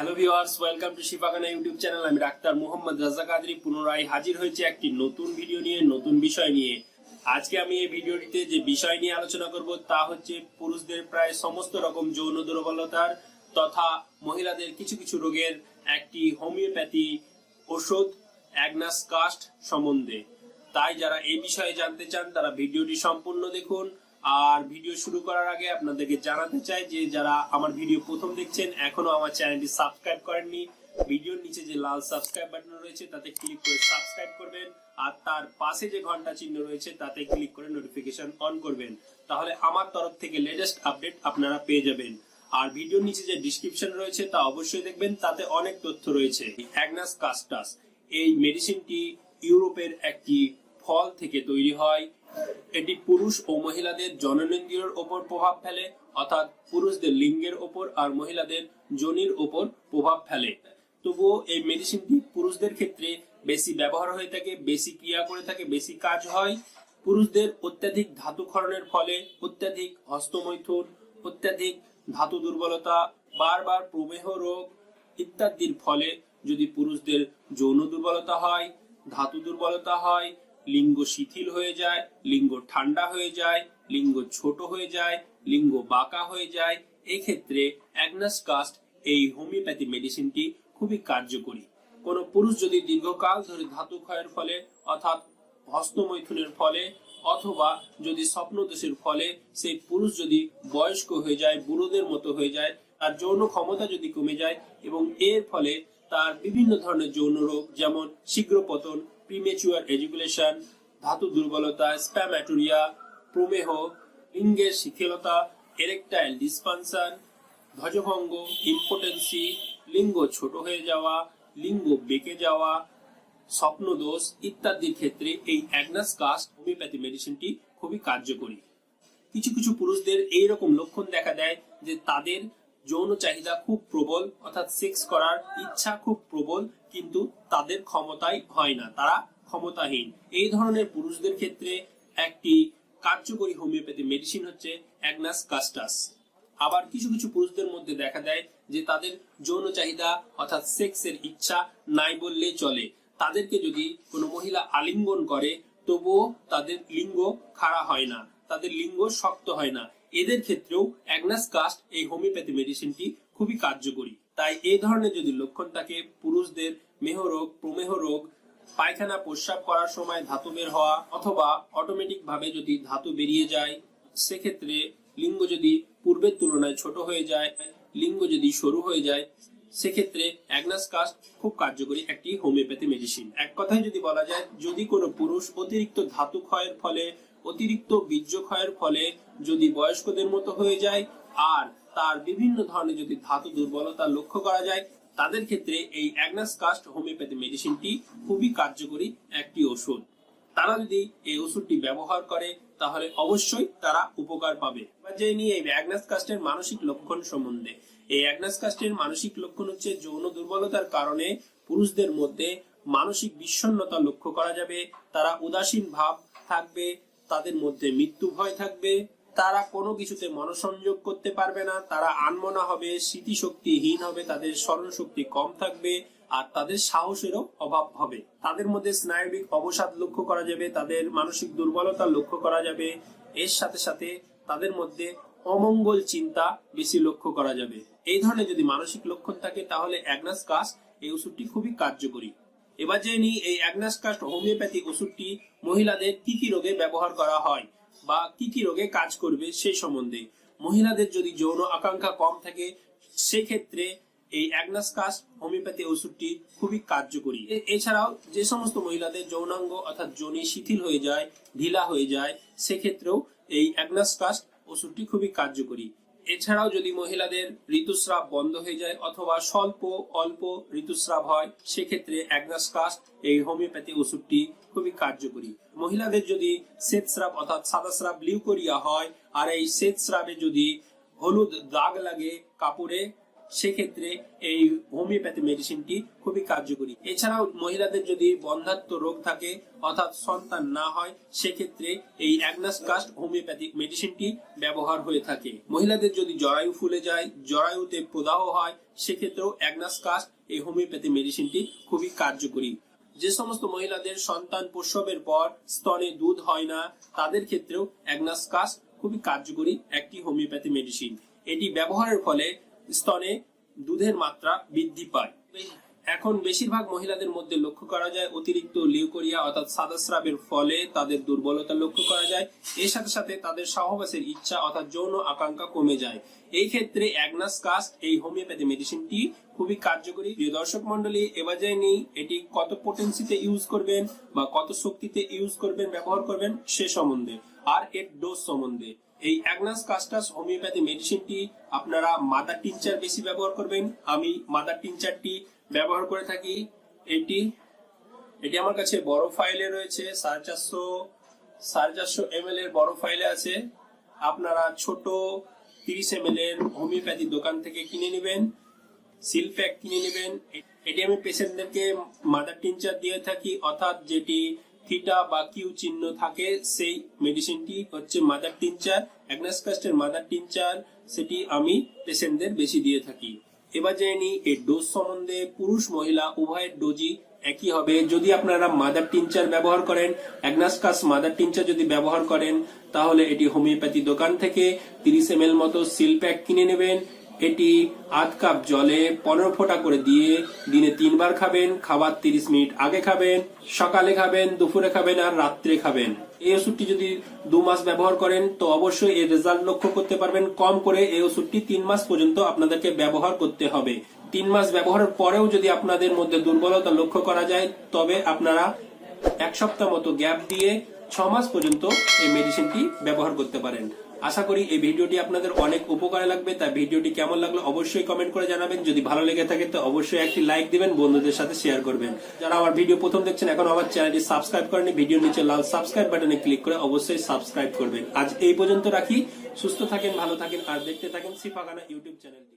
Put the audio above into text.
Hello viewers, welcome to Shifakhana YouTube channel. আমি doctor Mohammad Raja Kadri পুনরায় হাজির হয়েছে একটি নতুন ভিডিও নিয়ে, নতুন বিষয় নিয়ে। আজকে আমি এই ভিডিওটিতে যে বিষয় নিয়ে আলোচনা করব তা হচ্ছে পুরুষদের প্রায় সমস্ত রকম যৌন দুর্বলতার তথা মহিলাদের কিছু কিছু রোগের একটি হোমিওপ্যাথি ওষুধ অ্যাগনাস কাস্ট সম্বন্ধে। তাই যারা এই বিষয়ে জানতে চান তারা ভিডিওটি সম্পূর্ণ দেখুন। আর ভিডিও শুরু করার আগে আপনাদেরকে জানাতে চাই যে যারা আমার ভিডিও প্রথম দেখছেন এখনো আমার চ্যানেলটি সাবস্ক্রাইব করেননি, ভিডিওর নিচে যে লাল সাবস্ক্রাইব বাটন রয়েছে তাতে ক্লিক করে সাবস্ক্রাইব করবেন, আর তার পাশে যে ঘন্টা চিহ্ন রয়েছে তাতে ক্লিক করে নোটিফিকেশন অন করবেন। তাহলে আমার তরফ থেকে লেটেস্ট আপডেট আপনারা পেয়ে যাবেন। আর ভিডিওর নিচে যে ডিসক্রিপশন রয়েছে তা অবশ্যই দেখবেন, তাতে অনেক তথ্য রয়েছে। অ্যাগনাস কাস্টাস এই মেডিসিনটি ইউরোপের একটি ফল থেকে তৈরি হয়। এটি পুরুষ ও মহিলাদের জননেন্দ্রিয়ের ওপর প্রভাব ফেলে, অর্থাৎ পুরুষদের লিঙ্গের ওপর আর মহিলাদের যোনির ওপর প্রভাব ফেলে। তবুও এই মেডিসিনটি পুরুষদের ক্ষেত্রে বেশি ব্যবহার হয়ে থাকে, বেশি ক্রিয়া করে থাকে, বেশি কাজ হয়। পুরুষদের অত্যাধিক ধাতু ক্ষরণের ফলে, অত্যাধিক হস্তমৈথুন, অত্যাধিক ধাতু দুর্বলতা, বারবার প্রমেহ রোগ ইত্যাদির ফলে যদি পুরুষদের যৌন দুর্বলতা হয়, ধাতু দুর্বলতা হয়, লিঙ্গ শিথিল হয়ে যায়, লিঙ্গ ঠান্ডা হয়ে যায়, লিঙ্গ ছোট হয়ে যায়, লিঙ্গ বাঁকা হয়ে যায়, এক্ষেত্রে অ্যাগনাস কাস্ট এই হোমিওপ্যাথি মেডিসিনটি খুবই কার্যকরী। কোন পুরুষ যদি দীর্ঘকাল ধরে ধাতু ক্ষয়ের ফলে অর্থাৎ হস্তমৈথুনের ফলে অথবা যদি স্বপ্নদোষের ফলে সেই পুরুষ যদি বয়স্ক হয়ে যায়, বুড়োদের মতো হয়ে যায়, তার যৌন ক্ষমতা যদি কমে যায় এবং এর ফলে তার বিভিন্ন ধরনের যৌন রোগ যেমন শীঘ্র পতন, প্রিমেচুয়ার এজুকুলেশন, ধাতু দুর্বলতা, স্প্যামেটোরিয়া, প্রমেহ, লিঙ্গের শিথিলতা, এরেকটাইল ডিসফাংশন, ধ্বজভঙ্গ, ইম্পোটেন্সি, লিঙ্গ ছোট হয়ে যাওয়া, লিঙ্গ বেঁকে যাওয়া, স্বপ্নদোষ ইত্যাদির ক্ষেত্রে এই অ্যাগনাস কাস্ট হোমিওপ্যাথি মেডিসিনটি খুবই কার্যকরী। কিছু কিছু পুরুষদের এইরকম লক্ষণ দেখা দেয় যে তাদের যৌন চাহিদা খুব প্রবল, অর্থাৎ সেক্স করার ইচ্ছা খুব প্রবল, কিন্তু তাদের ক্ষমতাই হয় না, তারা ক্ষমতাহীন। এই ধরনের পুরুষদের ক্ষেত্রে একটি কার্যকরী হোমিওপ্যাথি মেডিসিন হচ্ছে অ্যাগনাস কাস্টাস। আবার কিছু কিছু পুরুষদের মধ্যে দেখা দেয় যে তাদের যৌন চাহিদা অর্থাৎ সেক্সের ইচ্ছা নাই বললেই চলে। তাদেরকে যদি কোনো মহিলা আলিঙ্গন করে তবুও তাদের লিঙ্গ খাড়া হয় না, তাদের লিঙ্গ শক্ত হয় না। এদের ক্ষেত্রেও অ্যাগনাস কাস্ট এই হোমিওপ্যাথি মেডিসিনটি খুবই কার্যকরী। তাই এই ধরনের যদি লক্ষণ থাকে, পুরুষদের মেহরোগ, প্রমেহ রোগ, পায়খানা প্রস্রাব করার সময় ধাতু বের হওয়া অথবা অটোমেটিক ভাবে যদি ধাতু বেরিয়ে যায়, সেক্ষেত্রে লিঙ্গ যদি পূর্বের তুলনায় ছোট হয়ে যায়, লিঙ্গ যদি সরু হয়ে যায়, সেক্ষেত্রে অ্যাগনাস কাস্ট খুব কার্যকরী একটি হোমিওপ্যাথি মেডিসিন। এক কথায় যদি বলা যায়, যদি কোনো পুরুষ অতিরিক্ত ধাতু ক্ষয়ের ফলে, অতিরিক্ত বীর্য ক্ষয়ের ফলে যদি বয়স্কদের মতো হয়ে যায় আর তার বিভিন্ন ধরনের যদি ধাতু দুর্বলতা লক্ষ্য করা যায়, তাদের ক্ষেত্রে এই অ্যাগনাস কাস্ট হোমিওপ্যাথি মেডিসিনটি খুবই কার্যকরী একটি ওষুধ। তারা যদি এই ওষুধটি ব্যবহার করে তাহলে অবশ্যই তারা উপকার পাবে। জেনে নিয়ে এই অ্যাগনাস কাস্টের মানসিক লক্ষণ সম্বন্ধে। এই অ্যাগনাস কাস্টের মানসিক লক্ষণ হচ্ছে যৌন দুর্বলতার কারণে পুরুষদের মধ্যে মানসিক বিষণ্ণতা লক্ষ্য করা যাবে, তারা উদাসীন ভাব থাকবে, তাদের মধ্যে মৃত্যু ভয় থাকবে, তারা কোনো কিছুতে মনোসংযোগ করতে পারবে না, তারা আনমনা হবে, স্মৃতিশক্তিহীন হবে, তাদের স্মরণ শক্তি কম থাকবে, আর তাদের সাহসেরও অভাব হবে। তাদের মধ্যে স্নায়বিক অবসাদ লক্ষ্য করা যাবে, তাদের মানসিক দুর্বলতা লক্ষ্য করা যাবে। এর সাথে সাথে তাদের মধ্যে অমঙ্গল চিন্তা বেশি লক্ষ্য করা যাবে। এই ধরনের যদি মানসিক লক্ষণ থাকে তাহলে অ্যাগনাস কাস্ট এই ওষুধটি খুবই কার্যকরী। এবার জেনে নিই এই অ্যাগনাস কাস্ট হোমিওপ্যাথি ওষুধটি মহিলাদের কি কি রোগে ব্যবহার করা হয় বা কি কি রোগে কাজ করবে সেই সম্বন্ধে। মহিলাদের যদি যৌন আকাঙ্ক্ষা কম থাকে সেক্ষেত্রে এই অ্যাগনাস কাস্ট হোমিওপ্যাথি ওষুধটি খুবই কার্যকরী। এছাড়াও যে সমস্ত মহিলাদের যৌনাঙ্গ অর্থাৎ যোনি শিথিল হয়ে যায়, ঢিলা হয়ে যায়, সেক্ষেত্রেও এই অ্যাগনাস কাস্ট ওষুধটি খুবই কার্যকরী। এছাড়াও যদি মহিলাদের ঋতুস্রাব বন্ধ হয়ে যায় অথবা স্বল্প অল্প ঋতুস্রাব হয়, সেক্ষেত্রে অ্যাগনাস কাস্ট এই হোমিওপ্যাথি ওষুধটি খুবই কার্যকরী। মহিলাদের যদি শ্বেতস্রাব অর্থাৎ সাদাস্রাব লিউকোরিয়া হয় আর এই শ্বেতস্রাবে যদি হলুদ দাগ লাগে কাপড়ে, সেক্ষেত্রে এই হোমিওপ্যাথি মেডিসিনটি খুবই কার্যকরী। এছাড়াও মহিলাদের যদি বন্ধ্যাত্ব রোগ থাকে অর্থাৎ সন্তান না হয়, সেক্ষেত্রে এই অ্যাগনাস কাস্ট হোমিওপ্যাথিক মেডিসিনটি ব্যবহার হয়ে থাকে। মহিলাদের যদি জরায়ু ফুলে যায়, জরায়ুতে প্রদাহ হয়, সেক্ষেত্রেও অ্যাগনাস কাস্ট এই হোমিওপ্যাথি মেডিসিনটি খুবই কার্যকরী। যে সমস্ত মহিলাদের সন্তান প্রসবের পর স্তনে দুধ হয় না, তাদের ক্ষেত্রেও অ্যাগনাস কাস্ট খুবই কার্যকরী একটি হোমিওপ্যাথি মেডিসিন। এটি ব্যবহারের ফলে স্তনে দুধের মাত্রা বৃদ্ধি পায়। এখন বেশিরভাগ মহিলাদের মধ্যে লক্ষ্য করা যায় অতিরিক্ত লিউকোরিয়া অর্থাৎ সাদাস্রাবের ফলে তাদের দুর্বলতা লক্ষ্য করা যায়। এর সাথে সাথে তাদের সহবাসের ইচ্ছা অর্থাৎ যৌন আকাঙ্ক্ষা কমে যায়। এই ক্ষেত্রে অ্যাগনাস কাস্ট এই হোমিওপ্যাথি মেডিসিনটি খুবই কার্যকরী। প্রিয় দর্শক মন্ডলী, এবার জেনে এটি কত পোটেন্সিতে ইউজ করবেন বা কত শক্তিতে ইউজ করবেন, ব্যবহার করবেন সে সম্বন্ধে আর এর ডোজ সম্বন্ধে। এই অ্যাগনাস কাস্টাস হোমিওপ্যাথি মেডিসিনটি আপনারা মাদার টিনচার বেশি ব্যবহার করবেন। আমি মাদার টিনচারটি ব্যবহার করে থাকি। এটি আমার কাছে বড় ফাইলে রয়েছে, 450 ml এর বড় ফাইলে আছে। আপনারা ছোট 30 ml এর হোমিওপ্যাথি দোকান থেকে কিনে নেবেন, সিল প্যাক কিনে নেবেন। এটি আমি পেশেন্টদেরকে মাদার টিনচার দিয়ে থাকি, অর্থাৎ যেটি থিটা বা কিউ চিহ্ন থাকে সেই মেডিসিনটি হচ্ছে মাদার টিনচার। অ্যাগনাস কাস্টের মাদার টিনচার সেটি আমি পেশেন্টদের বেশি দিয়ে থাকি। এবার জেনে নিই এর ডোজ সম্বন্ধে। পুরুষ মহিলা উভয়ের ডোজই একই হবে। যদি আপনারা মাদার টিনচার ব্যবহার করেন, অ্যাগনাস কাস্ট মাদার টিনচার যদি ব্যবহার করেন, তাহলে এটি হোমিওপ্যাথি দোকান থেকে 30 ml মতো সিল প্যাক কিনে নেবেন। এটি আধ কাপ জলে 15 ফোঁটা করে দিয়ে দিনে 3 বার খাবেন। খাবার 30 মিনিট আগে খাবেন, সকালে খাবেন, দুপুরে খাবেন আর রাত্রে খাবেন। এই ওষুধটি যদি 2 মাস ব্যবহার করেন তো অবশ্যই এর রেজাল্ট লক্ষ্য করতে পারবেন। কম করে এই ওষুধটি 3 মাস পর্যন্ত আপনাদেরকে ব্যবহার করতে হবে। 3 মাস ব্যবহারের পরেও যদি আপনাদের মধ্যে দুর্বলতা লক্ষ্য করা যায়, তবে আপনারা 1 সপ্তাহ মতো গ্যাপ দিয়ে 6 মাস পর্যন্ত এই মেডিসিনটি ব্যবহার করতে পারেন। আশা করি এই ভিডিওটি আপনাদের অনেক উপকারে লাগবে। তাই ভিডিওটি কেমন লাগলো অবশ্যই কমেন্ট করে জানাবেন। যদি ভালো লেগে থাকে তো অবশ্যই একটি লাইক দিবেন, বন্ধুদের সাথে শেয়ার করবেন। যারা আমার ভিডিও প্রথম দেখছেন, এখন আমার চ্যানেলটি সাবস্ক্রাইব করেনি, ভিডিওর নিচে লাল সাবস্ক্রাইব বাটনে ক্লিক করে অবশ্যই সাবস্ক্রাইব করবেন। আজ এই পর্যন্ত রাখি। সুস্থ থাকেন, ভালো থাকেন আর দেখতে থাকেন সিফাখানা ইউটিউব চ্যানেলটি।